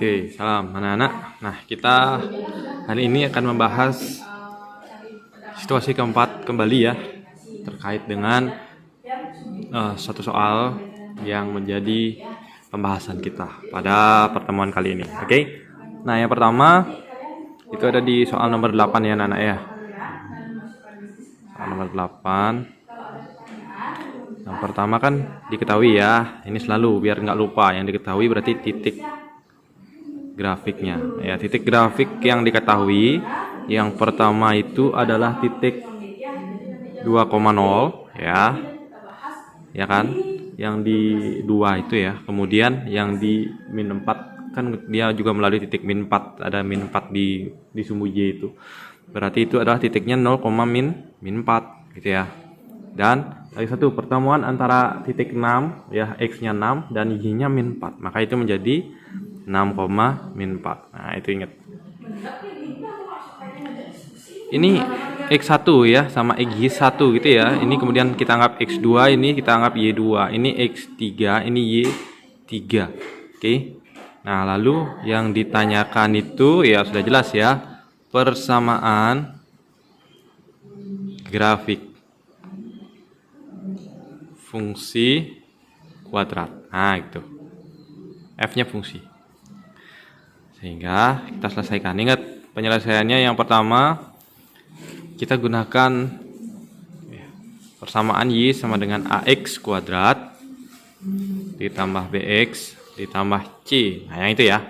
Oke, salam anak-anak. Nah, kita hari ini akan membahas situasi keempat kembali ya, terkait dengan satu soal yang menjadi pembahasan kita pada pertemuan kali ini. Oke. Nah, yang pertama itu ada di soal nomor 8 ya anak-anak ya. Soal nomor 8. Yang pertama kan diketahui ya, ini selalu biar nggak lupa, yang diketahui berarti titik grafiknya ya. Titik grafik yang diketahui yang pertama itu adalah titik 2,0 ya kan, yang di 2 itu ya. Kemudian yang di min 4 kan dia juga melalui titik min 4, ada min 4 di sumbu Y itu, berarti itu adalah titiknya 0, min 4 gitu ya. Dan lagi satu pertemuan antara titik 6 ya, X nya 6 dan Y nya min 4, maka itu menjadi 6, min 4. Nah itu ingat, ini X1 ya sama XY1 gitu ya. Ini kemudian kita anggap X2, ini kita anggap Y2, ini X3, ini Y3. Oke. Nah lalu yang ditanyakan itu ya sudah jelas ya, persamaan grafik fungsi kuadrat. Nah gitu, F nya fungsi. Sehingga kita selesaikan. Ingat penyelesaiannya, yang pertama kita gunakan persamaan Y sama dengan AX kuadrat ditambah BX ditambah C. Nah yang itu ya.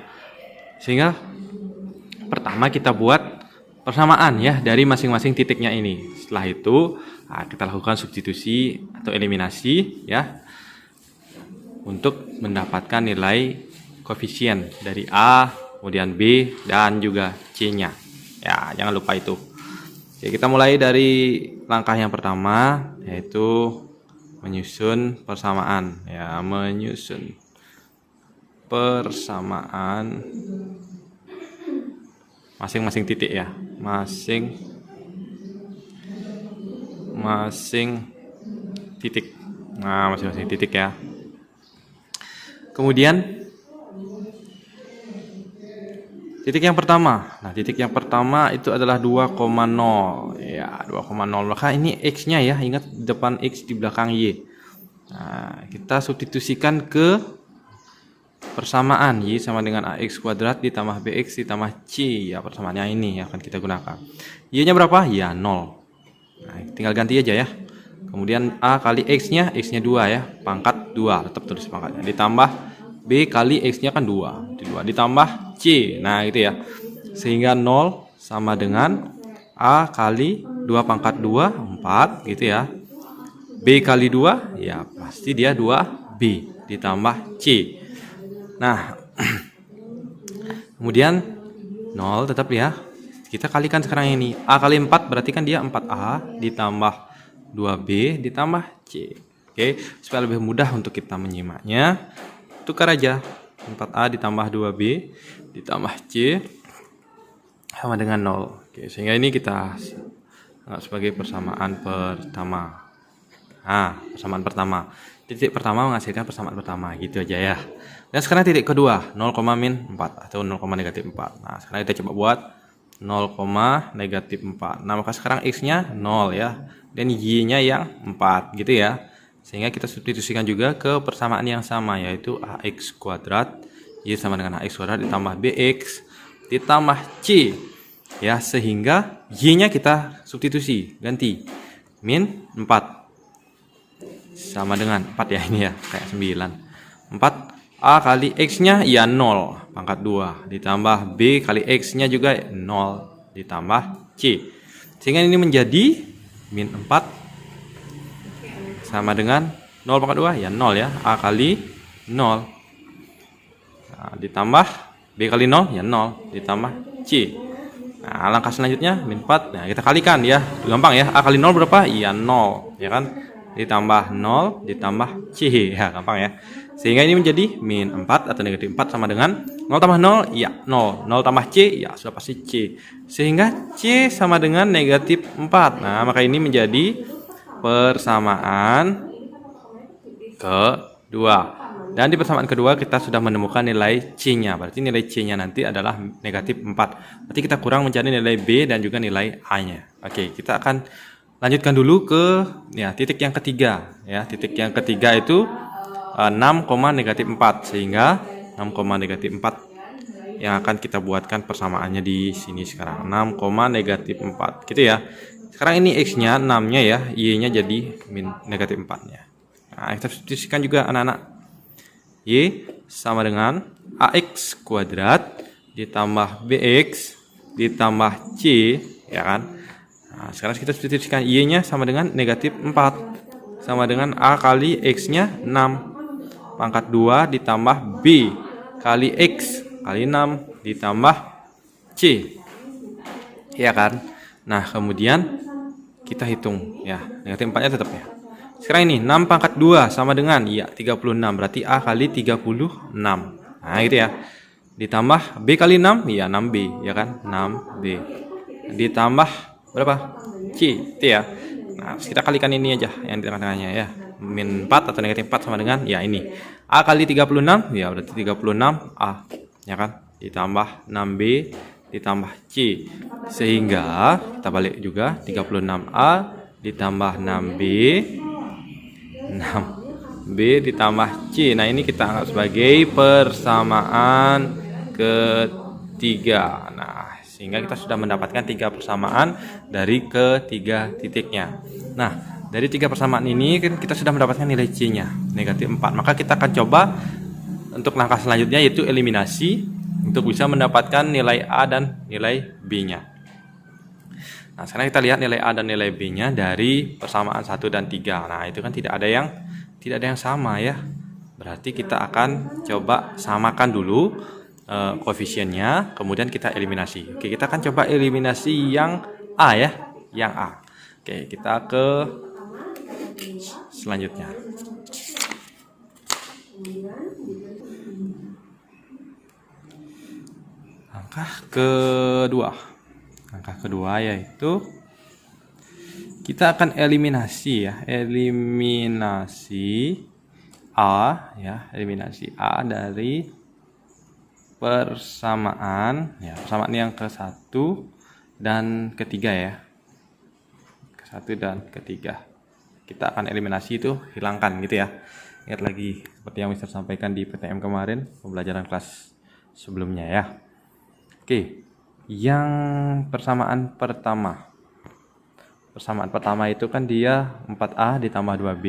Sehingga pertama kita buat persamaan ya dari masing-masing titiknya ini. Setelah itu kita lakukan substitusi atau eliminasi ya, untuk mendapatkan nilai koefisien dari A, kemudian B, dan juga C-nya. Ya, jangan lupa itu. Oke, kita mulai dari langkah yang pertama, yaitu menyusun persamaan. Ya, menyusun persamaan masing-masing titik ya, masing titik. Nah, masing-masing titik ya. Kemudian titik yang pertama. Nah, titik yang pertama itu adalah 2,0 ya, 2,0. Maka ini X-nya ya, ingat depan X di belakang Y. Nah, kita substitusikan ke persamaan Y sama dengan AX kuadrat ditambah BX ditambah C ya, persamaannya ini yang akan kita gunakan. Y-nya berapa? Ya 0. Nah, tinggal ganti aja ya. Kemudian A kali X-nya 2 ya, pangkat 2, tetap terus pangkatnya. Ditambah B kali X-nya kan 2, ditambah C. Nah gitu ya. Sehingga 0 sama dengan A kali 2 pangkat 2, 4 gitu ya. B kali 2 ya pasti dia 2B ditambah C. Nah kemudian 0 tetap ya, kita kalikan sekarang ini. A kali 4 berarti kan dia 4A ditambah 2B ditambah C. Oke, supaya lebih mudah untuk kita menyimaknya, tukar aja. 4A ditambah 2B ditambah C sama dengan 0. Oke, sehingga ini kita anggap sebagai persamaan pertama. Nah, persamaan pertama. Titik pertama menghasilkan persamaan pertama, gitu aja ya. Dan sekarang titik kedua, 0, min 4 atau 0, negatif 4. Nah, sekarang kita coba buat 0, negatif 4. Nah, maka sekarang X-nya 0 ya, dan Y-nya yang 4 gitu ya. Sehingga kita substitusikan juga ke persamaan yang sama, yaitu AX kuadrat Y sama dengan AX kuadrat ditambah BX ditambah C ya. Sehingga Y-nya kita substitusi, ganti min 4 sama dengan 4 ya, ini ya kayak 9. 4 A kali X-nya ya 0 pangkat 2 ditambah B kali X-nya juga 0 ditambah C. Sehingga ini menjadi min 4 sama dengan 0 pangkat 2 ya 0 ya, A kali 0. Nah, ditambah B kali 0 ya 0 ditambah C. Nah, langkah selanjutnya min 4. Nah, kita kalikan ya, gampang ya. A kali 0 berapa? Ya 0 ya kan, ditambah 0 ditambah C ya, gampang ya. Sehingga ini menjadi min 4 atau negatif 4 sama dengan 0 tambah 0 ya 0, 0 tambah C ya sudah pasti C. Sehingga C sama dengan negatif 4. Nah, maka ini menjadi persamaan kedua. Dan di persamaan kedua kita sudah menemukan nilai C-nya. Berarti nilai C-nya nanti adalah negatif 4. Berarti kita kurang mencari nilai B dan juga nilai A-nya. Oke, kita akan lanjutkan dulu ke ya titik yang ketiga. Ya, titik yang ketiga itu 6, negatif 4. Sehingga 6, negatif 4 yang akan kita buatkan persamaannya di sini sekarang. 6, negatif 4. Gitu ya. Sekarang ini X-nya 6-nya ya, Y-nya jadi negatif 4-nya. Nah, kita substitusikan juga anak-anak. Y sama dengan AX kuadrat ditambah BX ditambah C, ya kan? Nah, sekarang kita substitusikan Y-nya sama dengan negatif 4 sama dengan A kali X-nya 6 pangkat 2 ditambah B kali X kali 6 ditambah C, ya kan? Nah, kemudian kita hitung ya, negatif 4-nya tetap ya. Sekarang ini 6 pangkat 2 sama dengan ya 36, berarti A kali 36. Nah, gitu ya. Ditambah B kali 6 ya 6B, ya kan? 6B. Ditambah berapa? C, itu ya. Nah, kita kalikan ini aja yang di tengah-tengahnya ya. Min 4 atau negatif 4 sama dengan ya ini. A kali 36 ya berarti 36A, ya kan? Ditambah 6B ditambah C. Sehingga kita balik juga 36A ditambah 6B 6B ditambah C. Nah, ini kita anggap sebagai persamaan ketiga. Nah, sehingga kita sudah mendapatkan 3 persamaan dari ketiga titiknya. Nah, dari 3 persamaan ini kan kita sudah mendapatkan nilai C-nya negatif 4. Maka kita akan coba untuk langkah selanjutnya, yaitu eliminasi untuk bisa mendapatkan nilai A dan nilai B-nya. Nah, sekarang kita lihat nilai A dan nilai B-nya dari persamaan 1 dan 3. Nah, itu kan tidak ada yang sama ya. Berarti kita akan coba samakan dulu koefisiennya, kemudian kita eliminasi. Oke, kita akan coba eliminasi yang A ya, yang A. Oke, kita ke selanjutnya. Langkah kedua yaitu kita akan eliminasi ya, eliminasi A ya, eliminasi A dari persamaan ya, persamaan yang ke-1 dan ketiga ya. Ke-1 dan ketiga. Kita akan eliminasi itu, hilangkan gitu ya. Ingat lagi seperti yang Mister sampaikan di PTM kemarin, pembelajaran kelas sebelumnya ya. Oke, yang persamaan pertama. Persamaan pertama itu kan dia 4A ditambah 2B.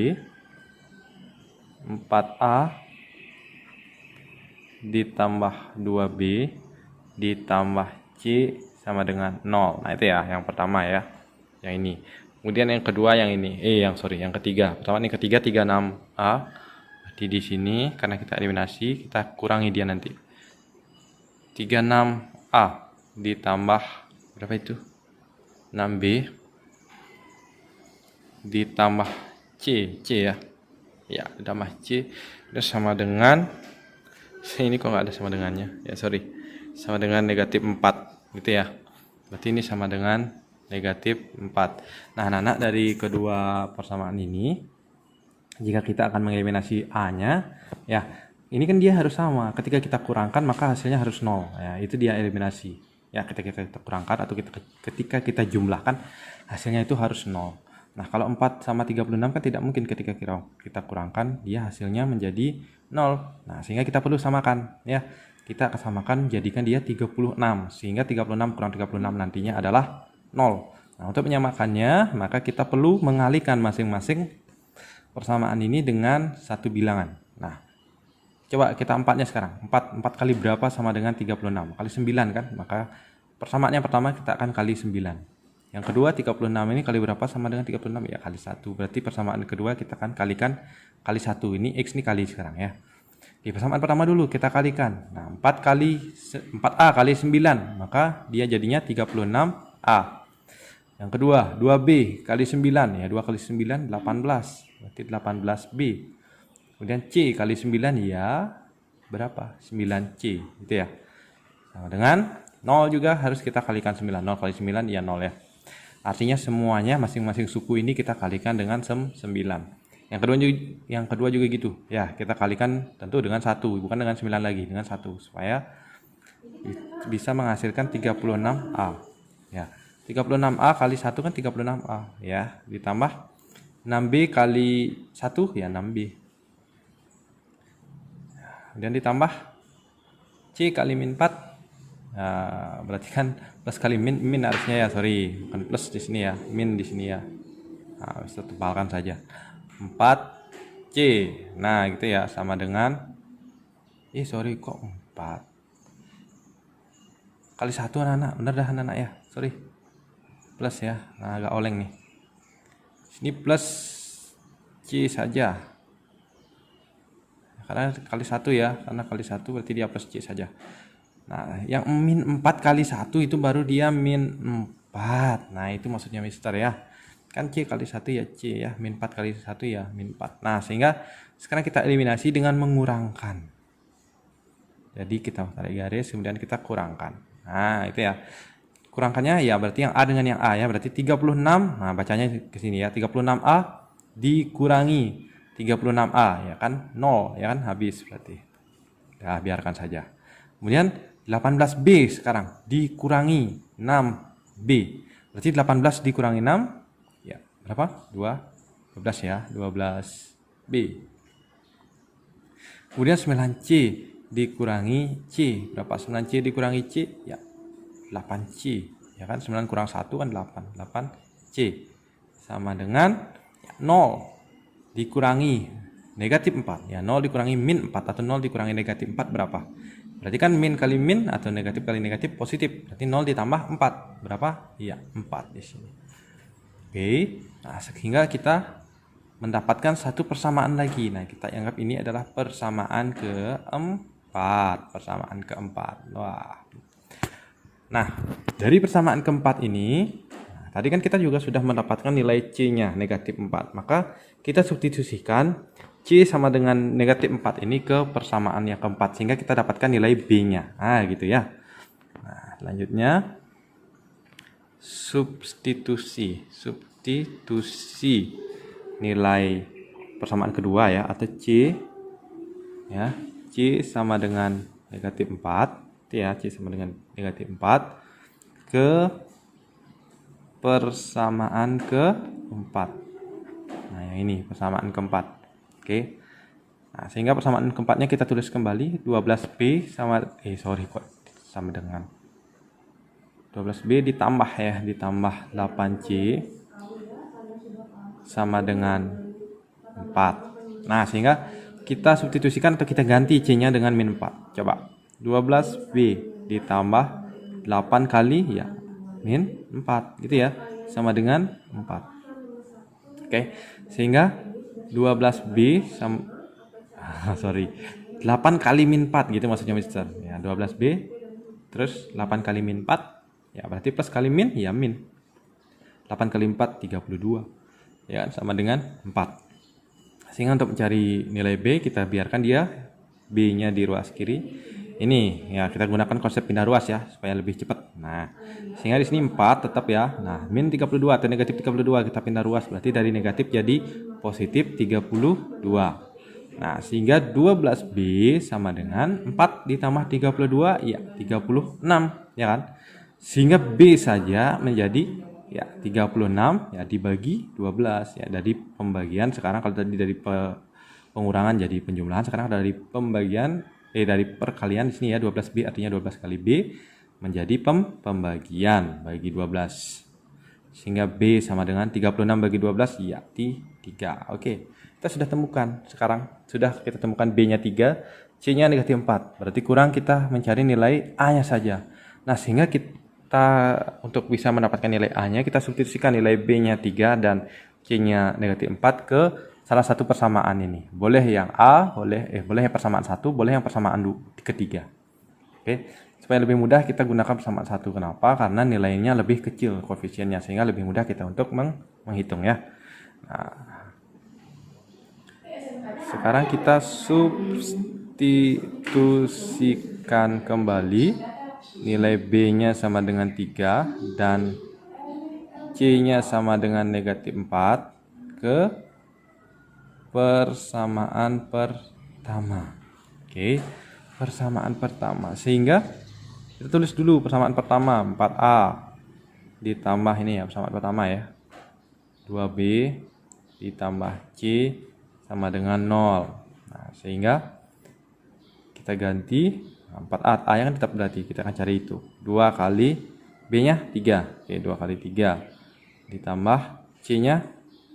4A ditambah 2B ditambah C sama dengan 0. Nah, itu ya yang pertama ya. Yang ini. Kemudian yang kedua yang ini. Yang ketiga. Persamaan yang ketiga 36A. Berarti di sini karena kita eliminasi, kita kurangi dia nanti. 36A ditambah berapa itu? 6B ditambah C ya. Ya, ditambah C itu sama dengan ini kok nggak ada sama dengannya. Ya, sorry. Sama dengan negatif 4 gitu ya. Berarti ini sama dengan negatif 4. Nah, anak-anak dari kedua persamaan ini, jika kita akan mengeliminasi A-nya, ya, ini kan dia harus sama. Ketika kita kurangkan maka hasilnya harus 0. Ya, itu dia eliminasi. Ya, ketika kita kurangkan atau ketika kita jumlahkan hasilnya itu harus 0. Nah, kalau 4 sama 36 kan tidak mungkin ketika kita kurangkan dia hasilnya menjadi 0. Nah, sehingga kita perlu samakan ya. Kita akan samakan jadikan dia 36. Sehingga 36 kurang 36 nantinya adalah 0. Nah, untuk menyamakannya maka kita perlu mengalihkan masing-masing persamaan ini dengan satu bilangan. Nah, coba kita 4-nya sekarang. 4 kali berapa sama dengan 36? Kali 9 kan? Maka persamaannya pertama kita akan kali 9. Yang kedua 36 ini kali berapa sama dengan 36? Ya kali 1. Berarti persamaan kedua kita akan kalikan kali 1. Ini X ini kali sekarang ya. Di persamaan pertama dulu kita kalikan. Nah, 4A kali 9, maka dia jadinya 36A. Yang kedua 2B kali 9 ya, 2 kali 9 18. Berarti 18B. Kemudian C kali 9 ya berapa? 9C gitu ya. Sama dengan 0 juga harus kita kalikan 9. 0 kali 9 ya 0 ya. Artinya semuanya masing-masing suku ini kita kalikan dengan 9. Yang kedua juga gitu. Ya, kita kalikan tentu dengan 1, bukan dengan 9 lagi, dengan 1 supaya bisa menghasilkan 36A. Ya. 36A kali 1 kan 36A, ya. Ditambah 6B kali 1 ya 6B. Kemudian ditambah C kali min 4. Nah, berarti kan plus kali min harusnya ya, sorry, bukan plus di sini ya, min di sini ya. Nah, bisa tebalkan saja. 4C. Nah, gitu ya, sama dengan sorry kok 4 kali 1 anak-anak. Bener dah anak-anak ya. Sorry. Plus ya. Nah, agak oleng nih. Sini plus C saja. Karena kali 1 ya, karena kali 1 berarti dia plus C saja. Nah, yang min 4 kali 1 itu baru dia min 4. Nah, itu maksudnya mister ya. Kan C kali 1 ya C ya, min 4 kali 1 ya min 4. Nah, sehingga sekarang kita eliminasi dengan mengurangkan. Jadi kita tarik garis, kemudian kita kurangkan. Nah, itu ya. Kurangkannya ya berarti yang A dengan yang A ya, berarti 36. Nah, bacanya ke sini ya, 36A dikurangi 36A ya kan, 0 ya kan, habis berarti. Ya, biarkan saja. Kemudian 18B sekarang dikurangi 6B. Berarti 18 dikurangi 6 ya, berapa? 12 ya, 12B. Kemudian 9C dikurangi C. Berapa 9C dikurangi C? Ya, 8C. Ya kan, 9 kurang 1 kan 8. 8C. Sama dengan 0 dikurangi negatif 4. Ya, 0 dikurangi min 4 atau 0 dikurangi negatif 4 berapa? Berarti kan min kali min atau negatif kali negatif positif. Berarti 0 ditambah 4. Berapa? Iya, 4 di sini. Oke. Nah, sehingga kita mendapatkan satu persamaan lagi. Nah, kita anggap ini adalah persamaan keempat. Persamaan keempat. Wah. Nah, dari persamaan keempat ini, tadi kan kita juga sudah mendapatkan nilai C-nya negatif 4. Maka kita substitusikan C sama dengan negatif 4 ini ke persamaan yang keempat. Sehingga kita dapatkan nilai B-nya. Nah, gitu ya. Nah, selanjutnya substitusi nilai persamaan kedua ya, atau C ya. C sama dengan negatif 4 ya, C sama dengan negatif 4 ke persamaan keempat. Nah, yang ini persamaan keempat. Oke. Nah, sehingga persamaan keempatnya kita tulis kembali 12B sama dengan 12B ditambah 8C sama dengan 4. Nah, sehingga kita substitusikan atau kita ganti C-nya dengan min 4. Coba. 12B ditambah 8 kali ya min 4 gitu ya, sama dengan 4. Oke. Sehingga 12B sama 8 kali min 4 gitu maksudnya Mister. Ya, 12B terus 8 kali min 4 ya, berarti plus kali min ya min. 8 kali 4 32. Ya, sama dengan 4. Sehingga untuk mencari nilai B, kita biarkan dia B-nya di ruas kiri. Ini ya, kita gunakan konsep pindah ruas ya supaya lebih cepat. Nah, sehingga di sini 4 tetap ya. Nah, min 32 atau negatif 32 kita pindah ruas, berarti dari negatif jadi positif 32. Nah, sehingga 12B sama dengan 4 ditambah 32 ya 36 ya kan. Sehingga B saja menjadi ya 36 ya dibagi 12 ya, dari pembagian sekarang kalau tadi dari pengurangan jadi penjumlahan, sekarang dari pembagian dari perkalian di sini ya, 12B artinya 12 kali B menjadi pembagian bagi 12. Sehingga B sama dengan 36 bagi 12 ya 3. Oke. Kita sudah temukan sekarang. Sudah kita temukan B-nya 3, C-nya negatif 4. Berarti kurang kita mencari nilai A-nya saja. Nah, sehingga kita untuk bisa mendapatkan nilai A-nya, kita substitusikan nilai B-nya 3 dan C-nya negatif 4 ke salah satu persamaan ini. Boleh yang A, boleh yang persamaan 1, boleh yang persamaan ketiga. Oke, supaya lebih mudah kita gunakan persamaan 1. Kenapa? Karena nilainya lebih kecil koefisiennya, sehingga lebih mudah kita untuk menghitung ya. Nah, sekarang kita substitusikan kembali. Nilai B-nya sama dengan 3 dan C-nya sama dengan negatif 4 ke persamaan pertama. Oke, persamaan pertama. Sehingga kita tulis dulu persamaan pertama 4A ditambah ini ya, persamaan pertama ya. 2B ditambah C sama dengan 0. Nah, sehingga kita ganti 4A, A yang kan tetap berarti kita akan cari itu. 2 kali B-nya 3. Oke, 2 kali 3 ditambah C-nya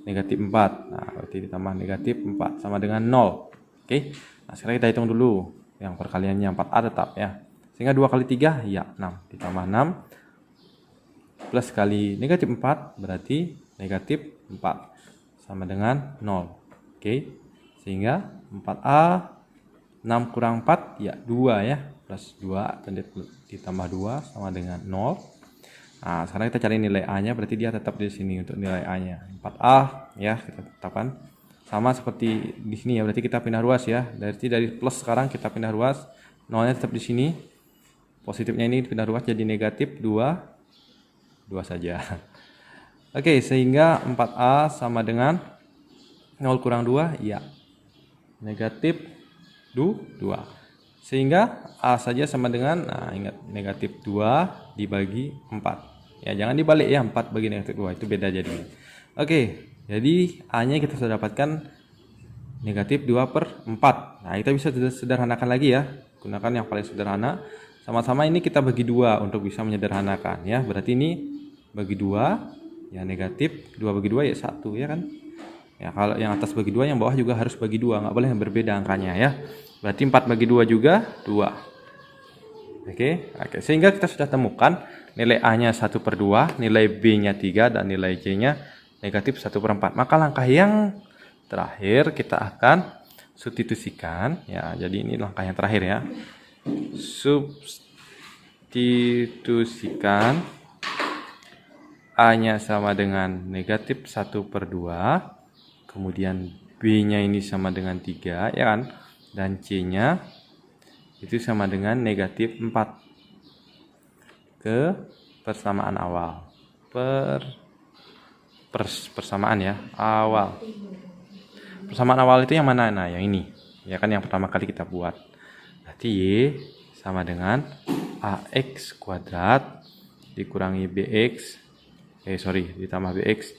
negatif 4. Nah, berarti ditambah negatif 4 sama dengan 0. Oke. Nah, sekarang kita hitung dulu yang perkaliannya 4A tetap ya. Sehingga 2 kali 3 ya 6 ditambah 6 plus kali negatif 4 berarti negatif 4 sama dengan 0. Oke. Sehingga 4A 6 kurang 4 ya 2 ya, plus 2 dan ditambah 2 sama dengan 0. Nah, sekarang kita cari nilai A-nya, berarti dia tetap di sini untuk nilai A-nya. 4A ya, kita tetapkan. Sama seperti di sini ya, berarti kita pindah ruas ya. Dari plus sekarang kita pindah ruas, 0-nya tetap di sini. Positifnya ini pindah ruas jadi negatif 2 saja. Oke, sehingga 4A sama dengan 0 kurang 2 ya negatif 2. Sehingga A saja sama dengan, nah ingat, negatif 2 dibagi 4. Ya, jangan dibalik ya, 4 bagi negatif 2, itu beda jadi. Oke, jadi A-nya kita sudah dapatkan negatif 2/4. Nah, kita bisa sederhanakan lagi ya. Gunakan yang paling sederhana. Sama-sama ini kita bagi 2 untuk bisa menyederhanakan ya. Berarti ini bagi 2, ya negatif 2 bagi 2 ya 1 ya kan. Ya, kalau yang atas bagi 2, yang bawah juga harus bagi 2, nggak boleh yang berbeda angkanya ya. Berarti 4 bagi 2 juga 2. Oke, sehingga kita sudah temukan nilai A-nya 1/2, nilai B-nya 3, dan nilai C-nya negatif 1/4. Maka langkah yang terakhir kita akan substitusikan ya. Jadi ini langkah yang terakhir ya. Substitusikan A-nya sama dengan negatif 1/2, kemudian B-nya ini sama dengan 3 ya kan, dan C-nya itu sama dengan negatif 4 ke persamaan awal. Persamaan ya, awal. Persamaan awal itu yang mana? Nah, yang ini. Ya kan, yang pertama kali kita buat. Berarti Y sama dengan AX kuadrat dikurangi BX, ditambah BX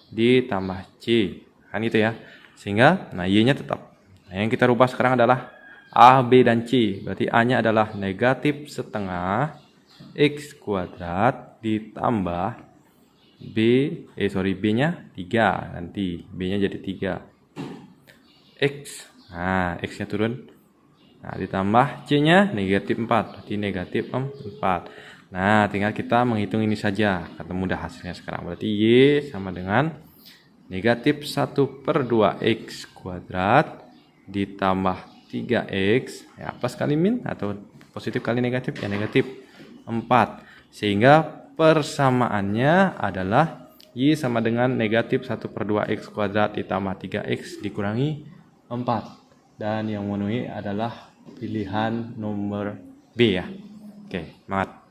ditambah C. Kan itu ya. Sehingga, nah Y-nya tetap. Nah, yang kita rubah sekarang adalah A, B, dan C. Berarti A-nya adalah negatif setengah X kuadrat ditambah B-nya 3. Nanti B-nya jadi 3. X. Nah, X-nya turun. Nah, ditambah C-nya negatif 4. Berarti negatif 4. Nah, tinggal kita menghitung ini saja. Akan mudah hasilnya sekarang. Berarti Y sama dengan negatif 1/2 X kuadrat ditambah 3X ya, plus kali min atau positif kali negatif ya negatif 4. Sehingga persamaannya adalah Y sama dengan negatif 1/2 X kuadrat ditambah 3X dikurangi 4. Dan yang memenuhi adalah pilihan nomor B ya. Oke, semangat.